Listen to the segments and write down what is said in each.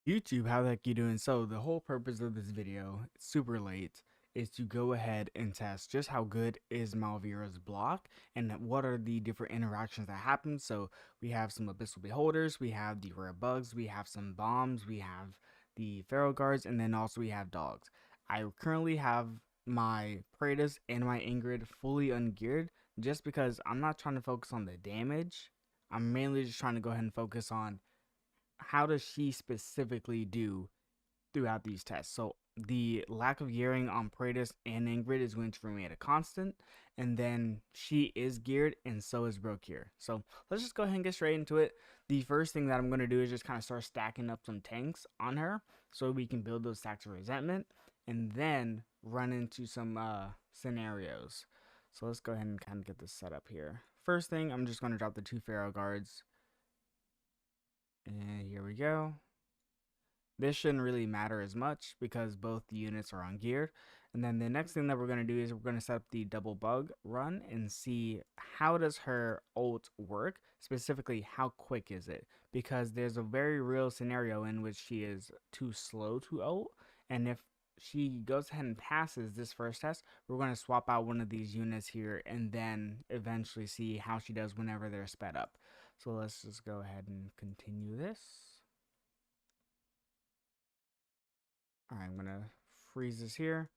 YouTube, how the heck you doing? So the whole purpose of this video, it's super late, is to go ahead and test just how good is Malvira's block and what are the different interactions that happen. So we have some abyssal beholders, we have the rare bugs, we have some bombs, we have the feral guards, and then also we have dogs. I currently have my Praetus and my Ingrid fully ungeared just because I'm not trying to focus on the damage. I'm mainly just trying to go ahead and focus on how does she specifically do throughout these tests. So the lack of gearing on Praetus and Ingrid is going to remain a constant, and then she is geared and so is Brokir. So let's just go ahead and get straight into it. The first thing that I'm going to do is just kind of start stacking up some tanks on her so we can build those stacks of resentment and then run into some scenarios. So let's go ahead and kind of get this set up here. First thing, I'm just going to drop the 2 Pharaoh guards. And here we go. This shouldn't really matter as much because both the units are ungeared. And then the next thing that we're going to do is we're going to set up the double bug run and see how does her ult work. Specifically, how quick is it? Because there's a very real scenario in which she is too slow to ult. And if she goes ahead and passes this first test, we're going to swap out one of these units here and then eventually see how she does whenever they're sped up. So let's just go ahead and continue this. All right, I'm going to freeze this here.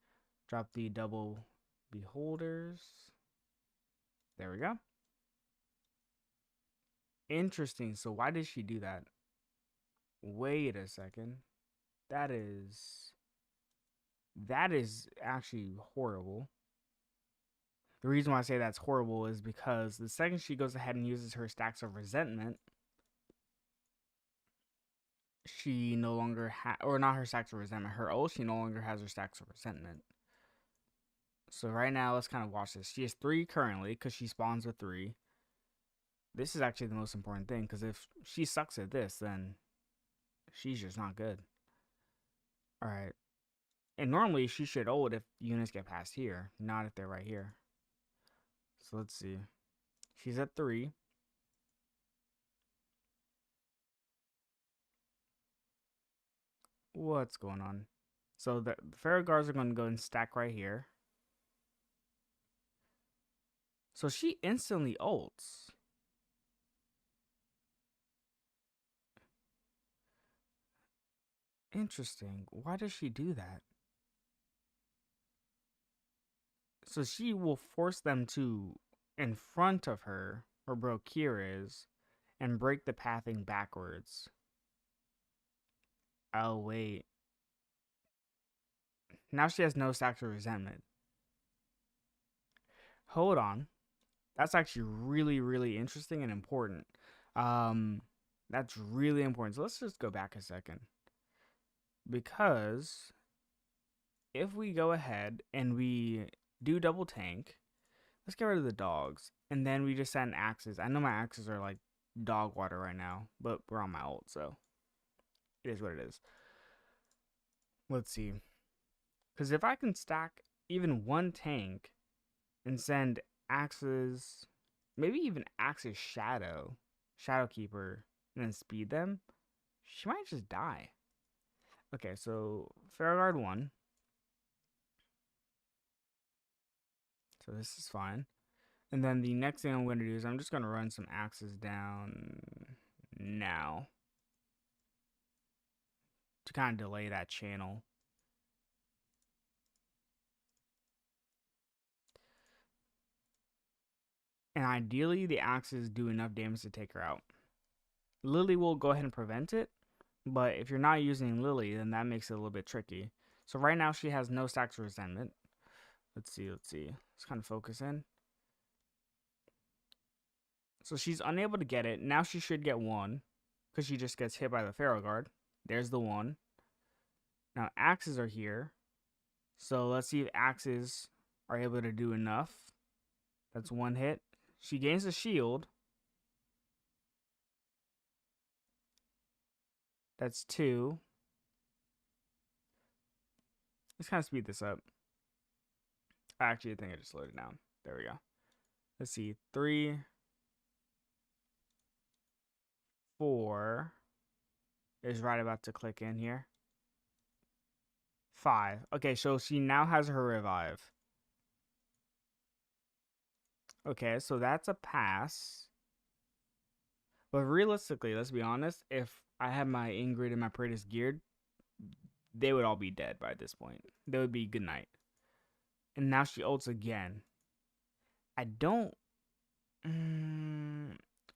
Drop the double beholders. There we go. Interesting. So why did she do that? Wait a second. That is actually horrible. The reason why I say that's horrible is because the second she goes ahead and uses her stacks of resentment, she no longer or not her stacks of resentment, her ult, she no longer has her stacks of resentment. So right now, let's kind of watch this. She has 3 currently because she spawns with 3. This is actually the most important thing because if she sucks at this, then she's just not good. All right. And normally she should ult if units get past here, not if they're right here. So let's see. She's at 3. What's going on? So the Pharaoh guards are going to go and stack right here. So she instantly ults. Interesting. Why does she do that? So she will force them to in front of her, where Brokir is, and break the pathing backwards. Oh, wait. Now she has no stacks of resentment. Hold on. That's actually really, really interesting and important. That's really important. So let's just go back a second. Because if we go ahead and we do double tank, let's get rid of the dogs. And then we just send axes. I know my axes are like dog water right now, but we're on my ult, so it is what it is. Let's see. Because if I can stack even one tank and send axes, maybe even axes Shadowkeeper, and then speed them, she might just die. Okay, so Farraguard 1. So this is fine. And then the next thing I'm going to do is I'm just going to run some axes down now to kind of delay that channel. And ideally, the axes do enough damage to take her out. Lily will go ahead and prevent it, but if you're not using Lily, then that makes it a little bit tricky. So right now, she has no stacks of resentment. Let's see. Let's kind of focus in. So she's unable to get it. Now she should get 1 because she just gets hit by the Pharaoh Guard. There's the 1. Now axes are here. So let's see if axes are able to do enough. That's 1 hit. She gains a shield. That's 2. Let's kind of speed this up. Actually, I think I just slowed it down. There we go. Let's see. 3, 4. is right about to click in here. 5. Okay, so she now has her revive. Okay, so that's a pass. But realistically, let's be honest, if I had my Ingrid and my Praetus geared, they would all be dead by this point. They would be good night. And now she ults again. I don't.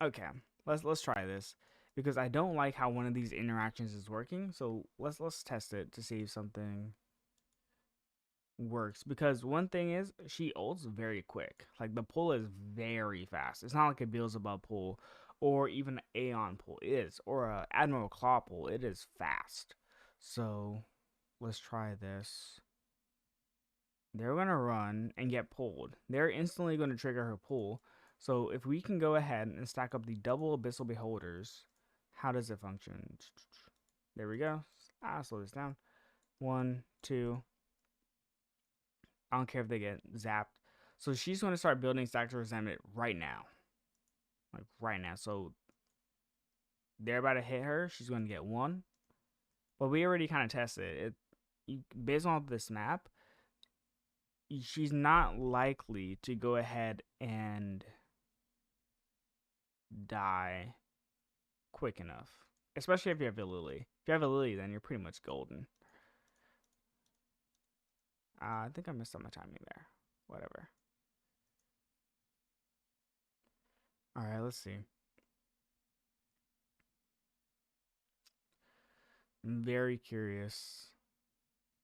Okay, let's try this because I don't like how one of these interactions is working. So let's test it to see if something works. Because one thing is she ults very quick. Like the pull is very fast. It's not like a Beelzebub pull or even an Aeon pull. It is, or a Admiral Claw pull. It is fast. So let's try this. They're going to run and get pulled. They're instantly going to trigger her pull. So if we can go ahead and stack up the double Abyssal Beholders, how does it function? There we go. Slow this down. 1, 2. I don't care if they get zapped. So she's going to start building Stacks of Resentment right now. Like right now. So they're about to hit her. She's going to get 1. But we already kind of tested it. Based on this map, she's not likely to go ahead and die quick enough. Especially if you have a Lily. If you have a Lily, then you're pretty much golden. I think I messed up my timing there. Whatever. Alright, let's see. I'm very curious.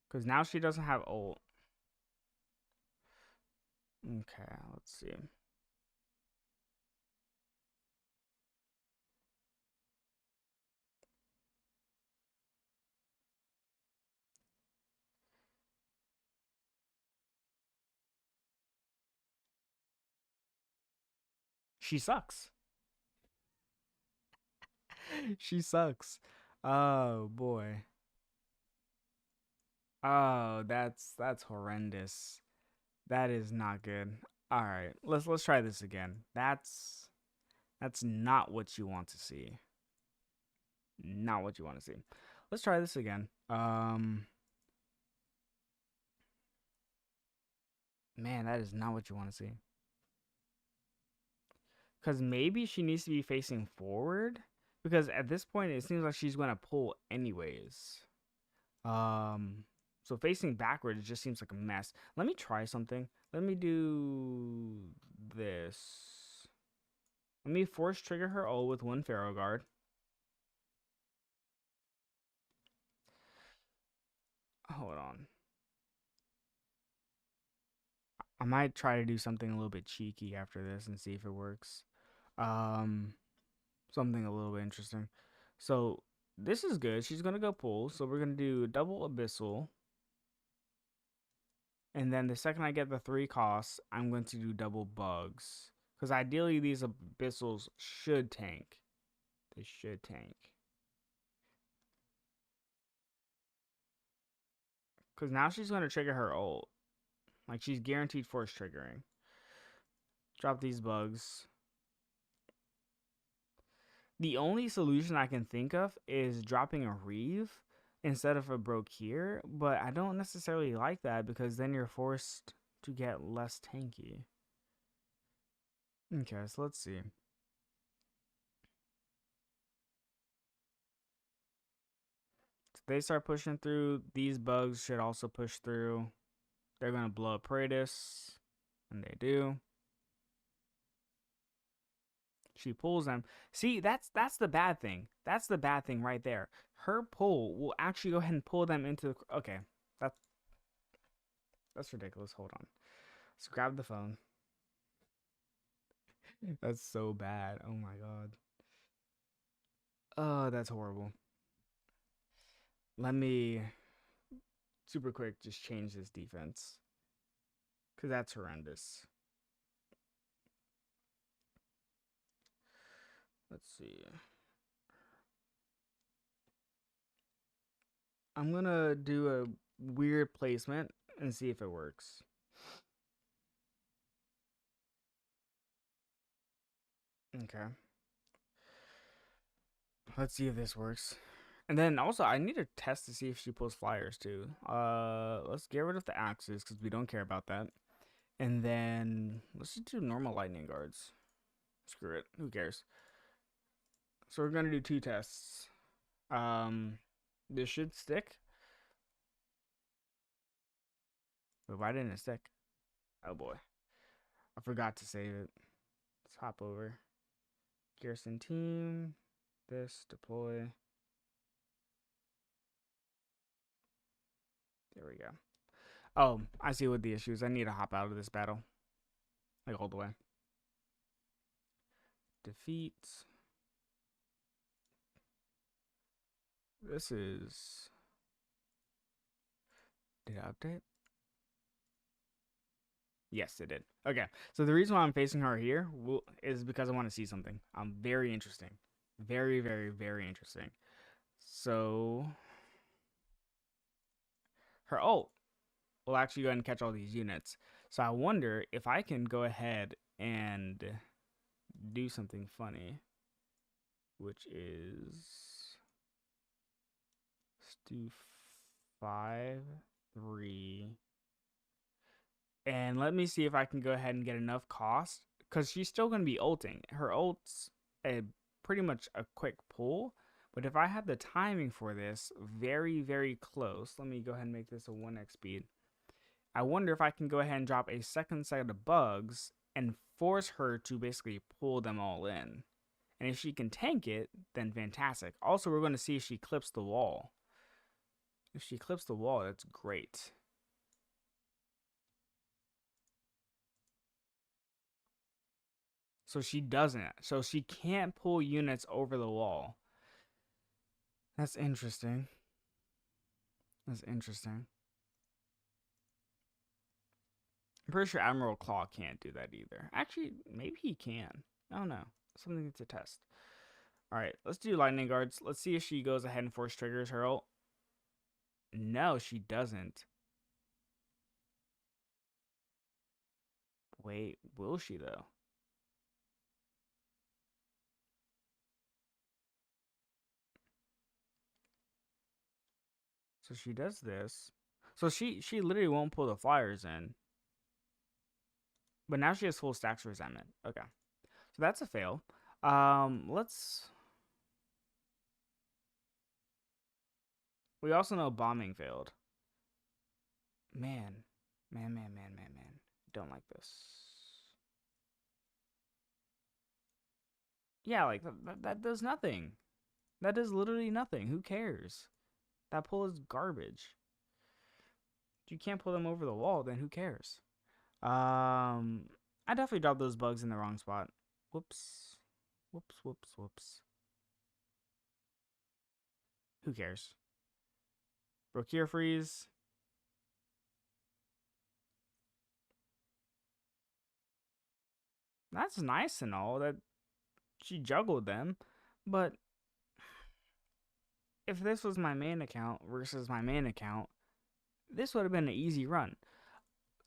Because now she doesn't have ult. Okay, let's see. She sucks. She sucks. Oh boy. Oh, that's horrendous. That is not good. All right, let's try this again. That's not what you want to see. Not what you want to see. Let's try this again. Man, that is not what you want to see. Because maybe she needs to be facing forward. Because at this point, it seems like she's going to pull anyways. So facing backward, it just seems like a mess. Let me try something. Let me do this. Let me force trigger her ult with 1 Pharaoh Guard. Hold on. I might try to do something a little bit cheeky after this and see if it works. Um, Something a little bit interesting. So this is good. She's gonna go pull. So we're gonna do double abyssal. And then the second I get the 3 costs, I'm going to do double bugs. Because ideally these abyssals should tank. They should tank. Because now she's going to trigger her ult. Like she's guaranteed force triggering. Drop these bugs. The only solution I can think of is dropping a Reeve instead of a Brokir, but I don't necessarily like that because then you're forced to get less tanky. Okay, so let's see. If they start pushing through, these bugs should also push through. They're going to blow up Praetus, and they do. She pulls them. See, that's the bad thing. That's the bad thing right there. Her pull will actually go ahead and pull them into the... Okay, that's ridiculous. Hold on. Let's grab the phone. That's so bad. Oh my god. Oh, that's horrible. Let me super quick just change this defense. Because that's horrendous. Let's see. I'm going to do a weird placement and see if it works. Okay. Let's see if this works. And then also, I need to test to see if she pulls flyers too. Let's get rid of the axes because we don't care about that. And then let's just do normal lightning guards. Screw it. Who cares? So we're gonna do 2 tests. This should stick. But why didn't it stick? Oh boy, I forgot to save it. Let's hop over. Garrison team. This deploy. There we go. Oh, I see what the issue is. I need to hop out of this battle. Like all the way. Defeat. This is. Did it update? Yes, it did. Okay, so the reason why I'm facing her here is because I want to see something. Very interesting. Very, very, very interesting. So, her ult will actually go ahead and catch all these units. So I wonder if I can go ahead and do something funny, which is let's do 5, 3, and let me see if I can go ahead and get enough cost because she's still going to be ulting. Her ult's pretty much a quick pull, but if I had the timing for this very, very close, let me go ahead and make this a 1x speed. I wonder if I can go ahead and drop a second set of bugs and force her to basically pull them all in. And if she can tank it, then fantastic. Also, we're going to see if she clips the wall. If she clips the wall, that's great. So she doesn't. So she can't pull units over the wall. That's interesting. That's interesting. I'm pretty sure Admiral Claw can't do that either. Actually, maybe he can. I don't know. Something to test. Alright, let's do lightning guards. Let's see if she goes ahead and force triggers her ult. No, she doesn't. Wait, will she though? So she does this. So she literally won't pull the flyers in. But now she has full stacks resentment. Okay. So that's a fail. Let's. We also know bombing failed. Man. Man. Don't like this. Yeah, like that does nothing. That does literally nothing. Who cares? That pull is garbage. If you can't pull them over the wall, then who cares? I definitely dropped those bugs in the wrong spot. Whoops. Whoops. Who cares? Brokir freeze. That's nice and all that she juggled them, but if this was my main account versus my main account, this would have been an easy run.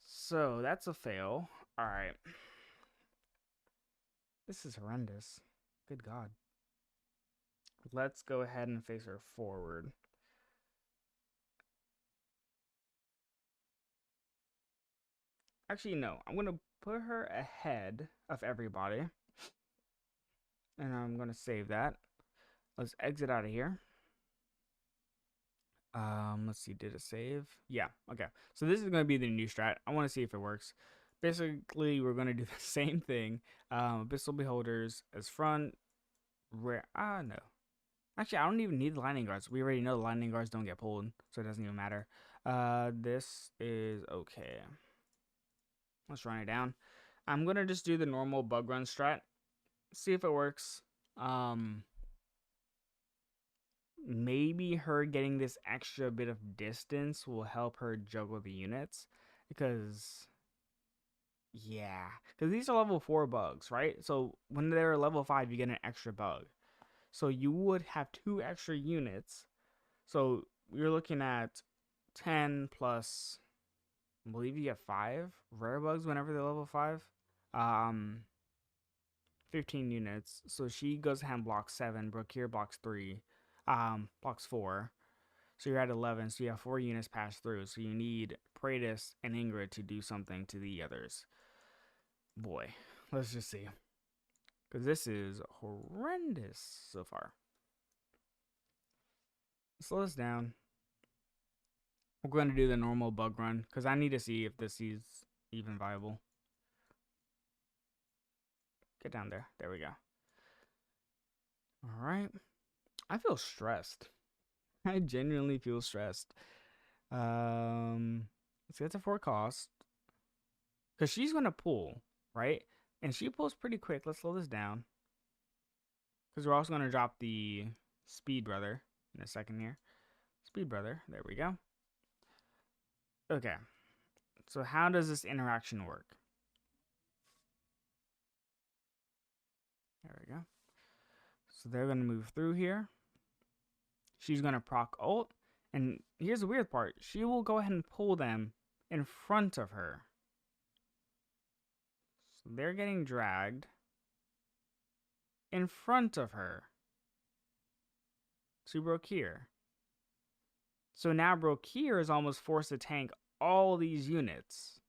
So that's a fail. Alright. This is horrendous. Good God. Let's go ahead and face her forward. Actually, no. I'm going to put her ahead of everybody. And I'm going to save that. Let's exit out of here. Let's see. Did it save? Yeah. Okay. So this is going to be the new strat. I want to see if it works. Basically, we're going to do the same thing. Abyssal Beholders as front. No. Actually, I don't even need the lightning guards. We already know the lightning guards don't get pulled, so it doesn't even matter. This is okay. Let's run it down. I'm gonna just do the normal bug run strat. See if it works. Maybe her getting this extra bit of distance will help her juggle the units. Because, yeah. Because these are level 4 bugs, right? So when they're level 5, you get an extra bug. So you would have 2 extra units. So you're looking at 10 plus, I believe you get 5 rare bugs whenever they're level 5. 15 units. So she goes ahead and blocks 7. Brokir blocks 3. Blocks 4. So you're at 11, so you have 4 units pass through. So you need Praetus and Ingrid to do something to the others. Boy, let's just see. Because this is horrendous so far. Slow this down. We're going to do the normal bug run because I need to see if this is even viable. Get down there. There we go. All right. I feel stressed. I genuinely feel stressed. Let's get to 4 cost. Because she's going to pull, right? And she pulls pretty quick. Let's slow this down. Because we're also going to drop the Speed Brother in a second here. Speed Brother. There we go. Okay. So how does this interaction work? There we go. So they're going to move through here. She's going to proc ult. And here's the weird part. She will go ahead and pull them in front of her. So they're getting dragged in front of her to Brokir. So now Brokir is almost forced to tank all these units.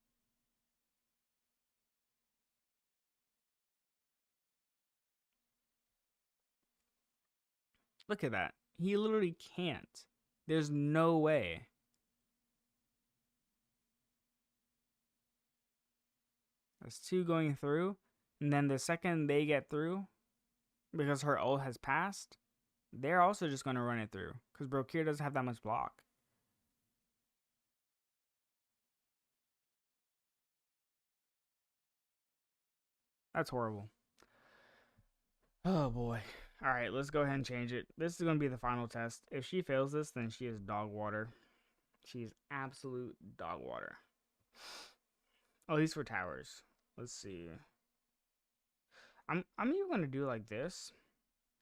Look at that. He literally can't. There's no way. That's 2 going through. And then the second they get through, because her ult has passed, they're also just going to run it through. Because Brokir doesn't have that much block. That's horrible. Oh boy. Alright, let's go ahead and change it. This is going to be the final test. If she fails this, then she is dog water. She's absolute dog water. Oh, these for towers. Let's see. I'm even going to do like this.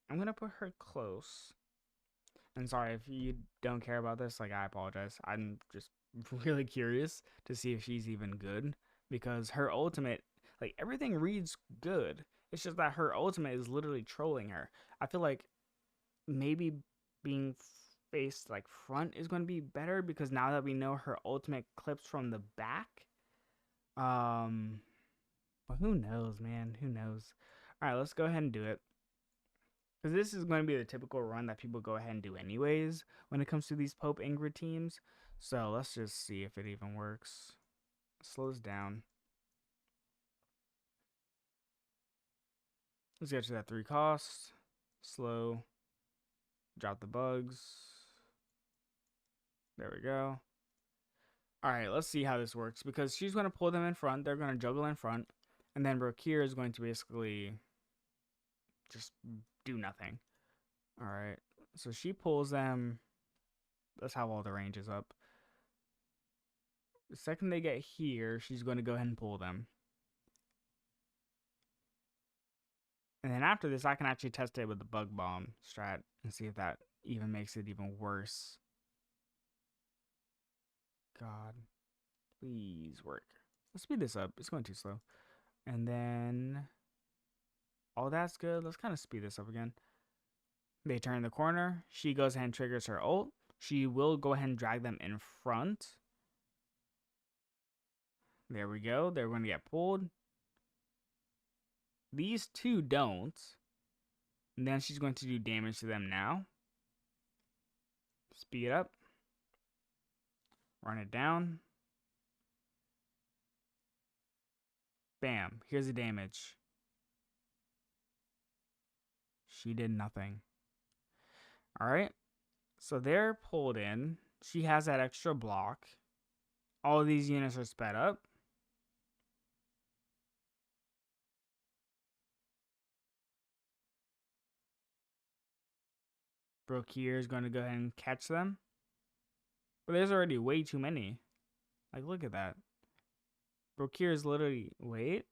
I'm going to put her close. And sorry if you don't care about this. Like, I apologize. I'm just really curious to see if she's even good. Because her ultimate, like, everything reads good. It's just that her ultimate is literally trolling her. I feel like maybe being faced like front is going to be better because now that we know her ultimate clips from the back. But who knows, man? Who knows? All right, let's go ahead and do it. Because this is going to be the typical run that people go ahead and do anyways when it comes to these Pope Ingrid teams. So let's just see if it even works. Slows down. Let's get to that 3 cost. Slow. Drop the bugs. There we go. Alright, let's see how this works. Because she's going to pull them in front. They're going to juggle in front. And then Brokir is going to basically just do nothing. Alright. So she pulls them. Let's have all the ranges up. The second they get here, she's going to go ahead and pull them. And then after this, I can actually test it with the bug bomb strat and see if that even makes it even worse. God, please work. Let's speed this up. It's going too slow. And then, all that's good. Let's kind of speed this up again. They turn the corner. She goes ahead and triggers her ult. She will go ahead and drag them in front. There we go. They're going to get pulled. These 2 don't. And then she's going to do damage to them now. Speed up. Run it down. Bam. Here's the damage. She did nothing. Alright. So they're pulled in. She has that extra block. All of these units are sped up. Brokir is going to go ahead and catch them. But there's already way too many. Like, look at that. Brokir is literally... Wait.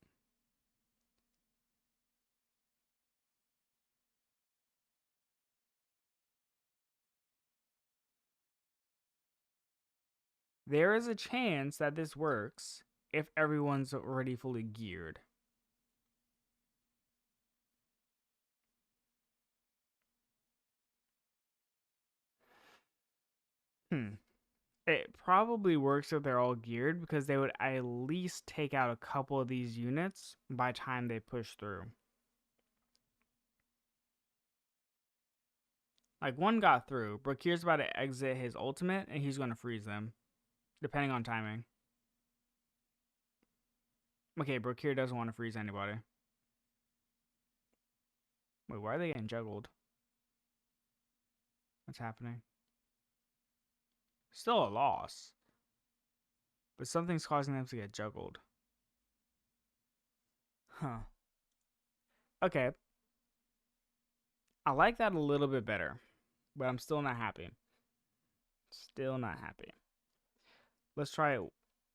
There is a chance that this works if everyone's already fully geared. Hmm. It probably works if they're all geared because they would at least take out a couple of these units by time they push through. Like one got through. Brakir's about to exit his ultimate and he's going to freeze them, depending on timing. Okay, Brakir doesn't want to freeze anybody. Wait, why are they getting juggled? What's happening? Still a loss. But something's causing them to get juggled. Huh. Okay. I like that a little bit better. But I'm still not happy. Still not happy. Let's try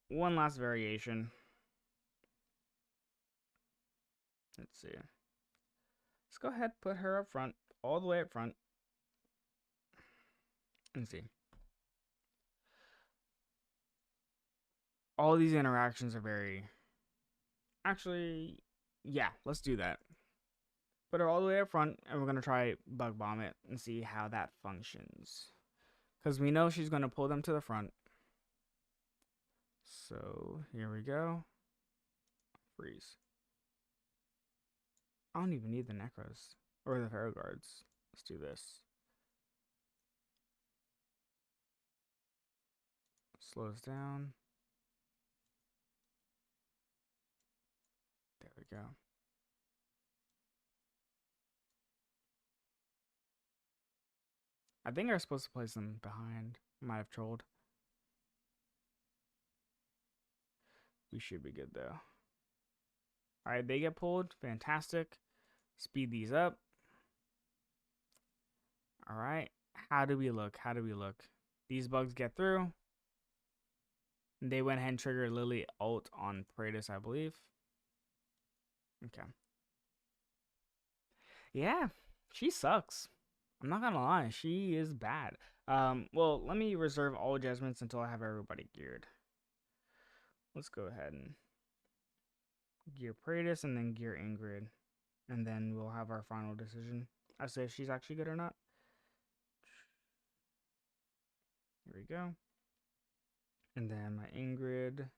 one last variation. Let's see. Let's go ahead, put her up front, all the way up front. And see. All these interactions are very... Actually, yeah, let's do that. Put her all the way up front, and we're going to try Bug Bomb it and see how that functions. Because we know she's going to pull them to the front. So, here we go. Freeze. I don't even need the Necros. Or the Pharaoh Guards. Let's do this. Slows down. There we go. I think I was supposed to place them behind. Might have trolled. We should be good though. Alright, they get pulled. Fantastic. Speed these up. Alright. How do we look? How do we look? These bugs get through. They went ahead and triggered Lily ult on Praetus, I believe. Okay. Yeah, she sucks. I'm not gonna lie, she is bad. Well, let me reserve all judgments until I have everybody geared. Let's go ahead and gear Praetus and then gear Ingrid. And then we'll have our final decision as to if she's actually good or not. Here we go. And then my Ingrid.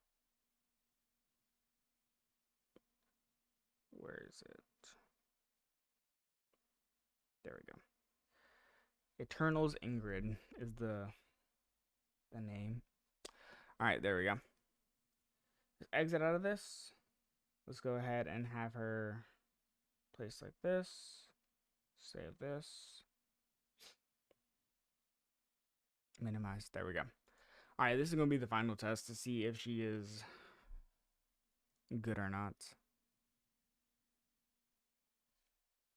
Where is it? There we go. Eternals Ingrid is the name. Alright, there we go. Just exit out of this. Let's go ahead and have her place like this. Save this. Minimize. There we go. Alright, this is going to be the final test to see if she is good or not.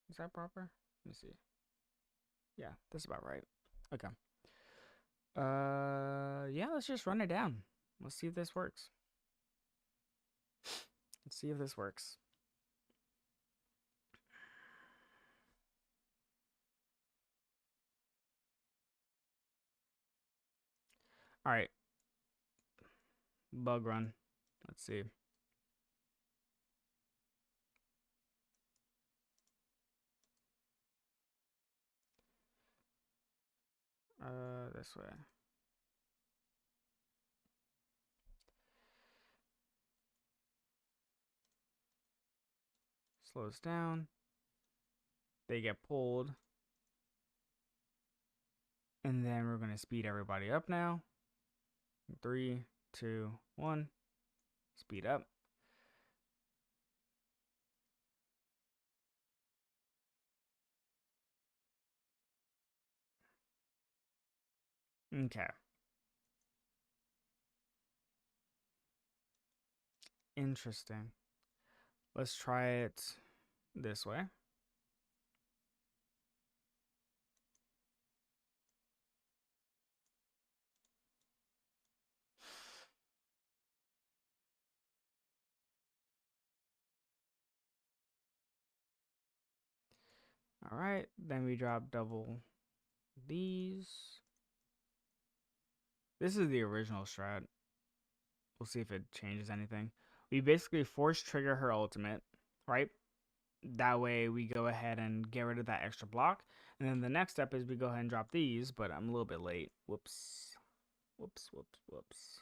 Is that proper? Let me see. Yeah, that's about right. Okay. Yeah, let's just run it down. Let's see if this works. Let's see if this works. Alright. Bug run. Let's see. This way. Slows down. They get pulled. And then we're going to speed everybody up now. 3, 2, 1. Speed up. Okay. Interesting. Let's try it this way. Alright, then we drop double these. This is the original strat. We'll see if it changes anything. We basically force trigger her ultimate, right? That way we go ahead and get rid of that extra block. And then the next step is we go ahead and drop these, but I'm a little bit late. Whoops. Whoops, whoops, whoops.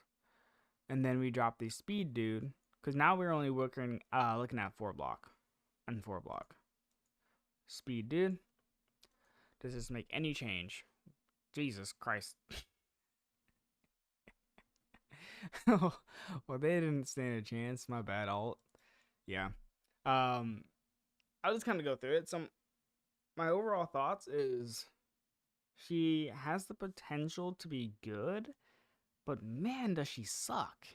And then we drop the speed dude, because now we're only looking at 4 block and 4 block. Speed dude. Does this make any change? Jesus Christ. Well, they didn't stand a chance. My bad, alt. Yeah. I'll just kind of go through it. My overall thoughts is she has the potential to be good, but man, does she suck.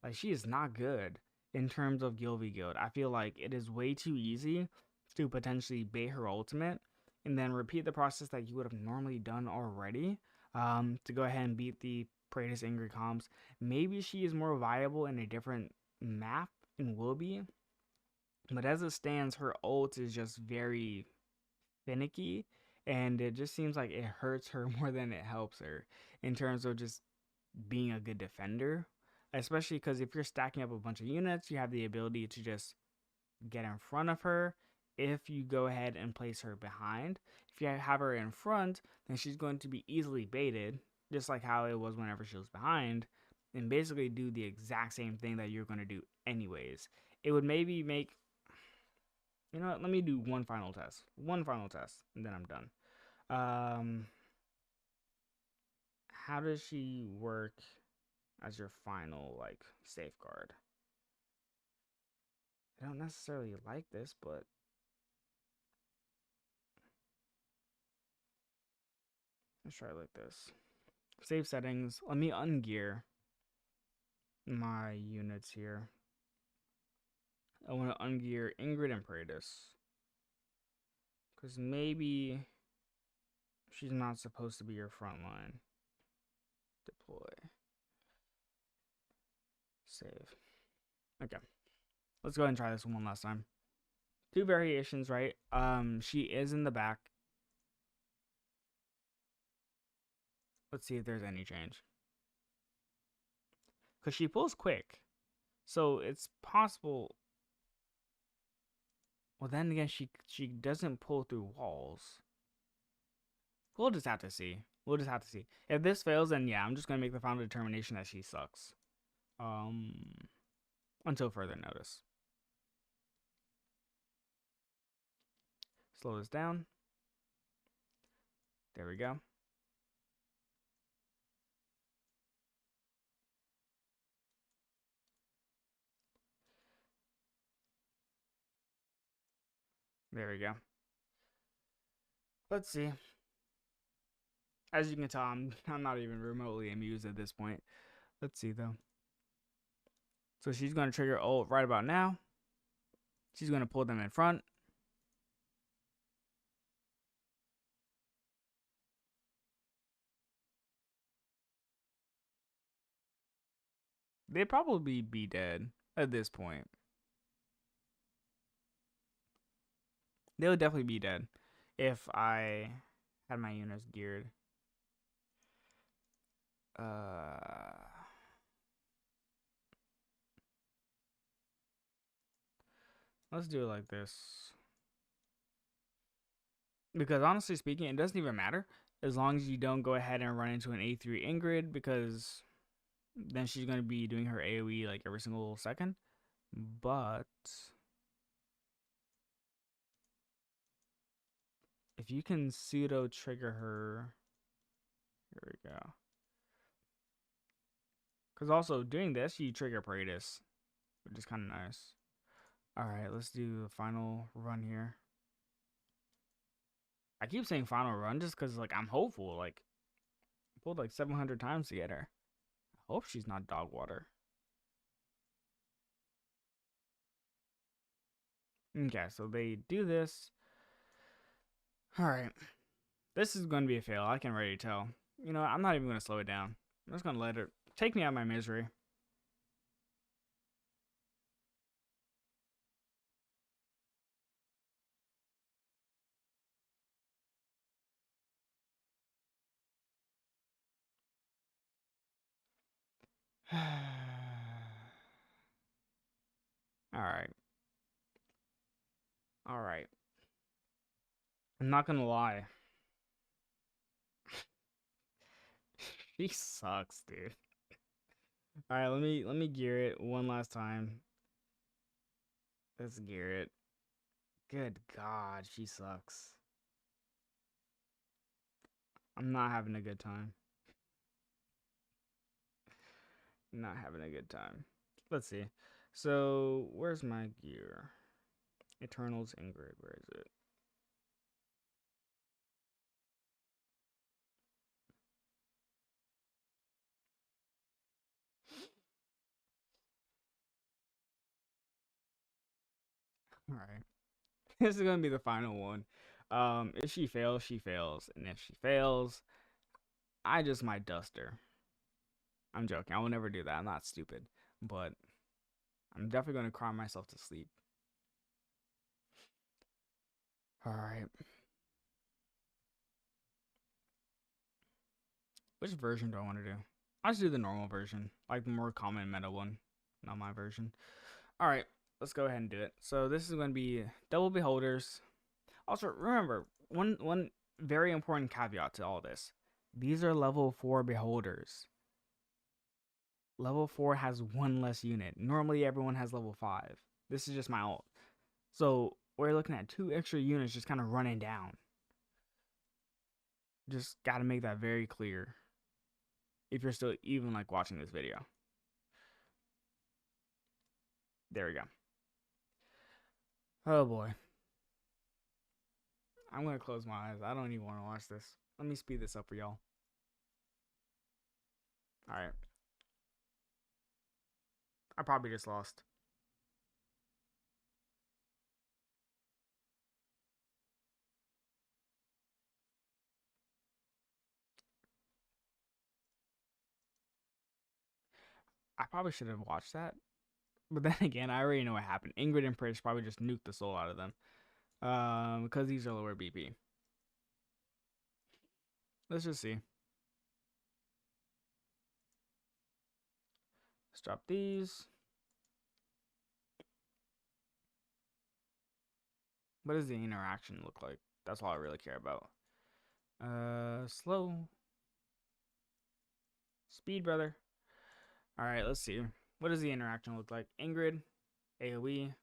Like, she is not good in terms of guild v guild. I feel like it is way too easy to potentially bait her ultimate and then repeat the process that you would have normally done already, to go ahead and beat the Praetus Angry comps. Maybe she is more viable in a different map in Wilby, but as it stands, her ult is just very finicky, and it just seems like it hurts her more than it helps her in terms of just being a good defender. Especially because if you're stacking up a bunch of units, you have the ability to just get in front of her if you go ahead and place her behind. If you have her in front, then she's going to be easily baited, just like how it was whenever she was behind, and basically do the exact same thing that you're going to do anyways. It would maybe make, you know what, let me do one final test, and then I'm done. How does she work as your final, like, safeguard? I don't necessarily like this, but let's try it like this. Save settings. Let me ungear my units here. I want to ungear Ingrid and Praetus, because maybe she's not supposed to be your front line. Deploy. Save. Okay. Let's go ahead and try this one last time. 2 variations, right? She is in the back. Let's see if there's any change. Because she pulls quick. So it's possible. Well, then again, she doesn't pull through walls. We'll just have to see. If this fails, then yeah, I'm just gonna make the final determination that she sucks. Until further notice. Slow this down. There we go. There we go. Let's see. As you can tell, I'm not even remotely amused at this point. Let's see though. So she's gonna trigger ult right about now. She's gonna pull them in front. They'd probably be dead at this point. They would definitely be dead if I had my units geared. Let's do it like this. Because honestly speaking, it doesn't even matter as long as you don't go ahead and run into an A3 Ingrid, because then she's going to be doing her AoE like every single second. But if you can pseudo trigger her, here we go. Because also doing this, you trigger Praetus, which is kind of nice. Alright, let's do the final run here. I keep saying final run just because, like, I'm hopeful. Like, I pulled like 700 times to get her. I hope she's not dog water. Okay, so they do this. Alright. This is going to be a fail. I can already tell. You know, I'm not even going to slow it down. I'm just going to let it take me out of my misery. Alright. Alright. I'm not going to lie. She sucks, dude. All right, let me gear it one last time. Let's gear it. Good God, she sucks. I'm not having a good time. Not having a good time. Let's see. So where's my gear? Eternals Ingrid. Where is it? All right. This is gonna be the final one. If she fails, she fails, and if she fails, I just might dust her. I'm joking. I will never do that. I'm not stupid, but I'm definitely gonna cry myself to sleep. All right. Which version do I want to do? I'll just do the normal version, like the more common meta one, not my version. All right, let's go ahead and do it. So this is going to be double beholders. Also, remember one very important caveat to all this: these are level 4 beholders. Level 4 has one less unit. Normally, everyone has level 5. This is just my ult. So we're looking at 2 extra units just kind of running down. Just got to make that very clear if you're still even like watching this video. There we go. Oh boy. I'm going to close my eyes. I don't even want to watch this. Let me speed this up for y'all. All right. I probably just lost. I probably should have watched that. But then again, I already know what happened. Ingrid and Pritch probably just nuked the soul out of them. Because these are lower BP. Let's just see. Let's drop these. What does the interaction look like? That's all I really care about. Slow. Speed, brother. Alright, let's see. What does the interaction look like? Ingrid, AoE,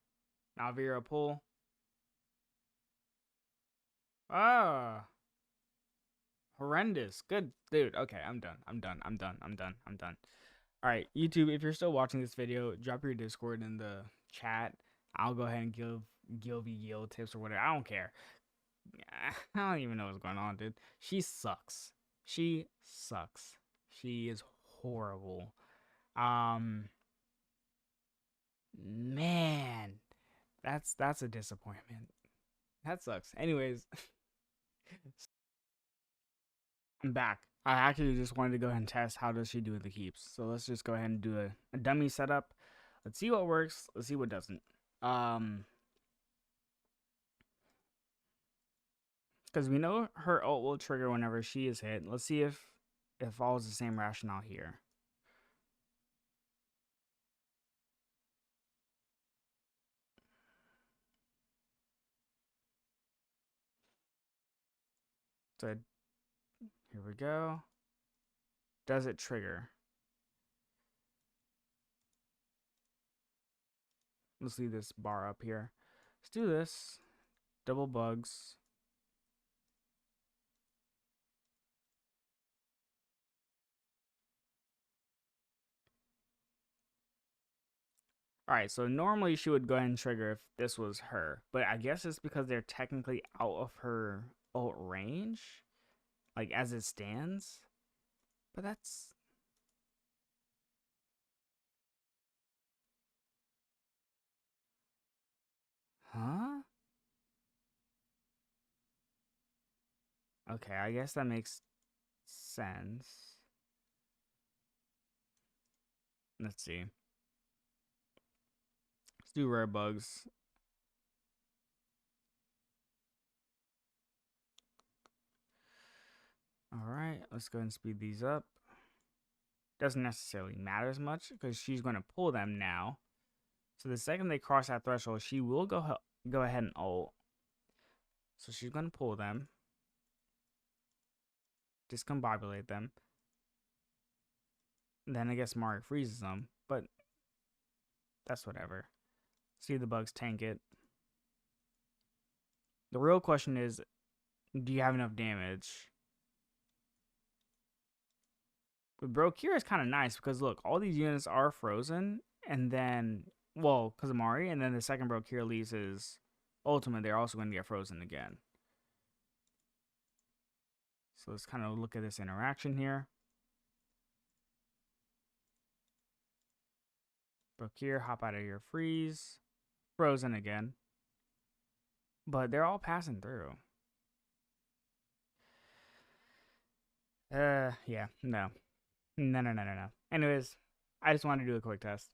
Malvira pull. Ah. Horrendous. Good. Dude, okay, I'm done. I'm done. Alright, YouTube, if you're still watching this video, drop your Discord in the chat. I'll go ahead and give Gil tips or whatever. I don't care. I don't even know what's going on, dude. She sucks. She sucks. She is horrible. Man, that's a disappointment. That sucks. Anyways, I'm back. I actually just wanted to go ahead and test how does she do the keeps. So let's just go ahead and do a dummy setup. Let's see what works. Let's see what doesn't. Because we know her ult will trigger whenever she is hit. Let's see if it follows the same rationale here. So here we go. Does it trigger? Let's leave this bar up here. Let's do this. Double bugs. Alright, so normally she would go ahead and trigger if this was her. But I guess it's because they're technically out of her ult range. Like, as it stands. But that's... Huh? Okay, I guess that makes sense. Let's see. Let's do rare bugs. Alright, let's go ahead and speed these up. Doesn't necessarily matter as much because she's going to pull them now. So the second they cross that threshold, she will go ahead and ult. So she's going to pull them. Discombobulate them. Then I guess Mario freezes them, but that's whatever. See the bugs tank it. The real question is, do you have enough damage? With Brokir is kind of nice because look, all these units are frozen, and then, well, because of Mari, and then the second Brokir leaves his ultimate, they're also going to get frozen again. So let's kind of look at this interaction here. Brokir, hop out of your freeze. Frozen again. But they're all passing through. Yeah, no. No. Anyways, I just wanted to do a quick test.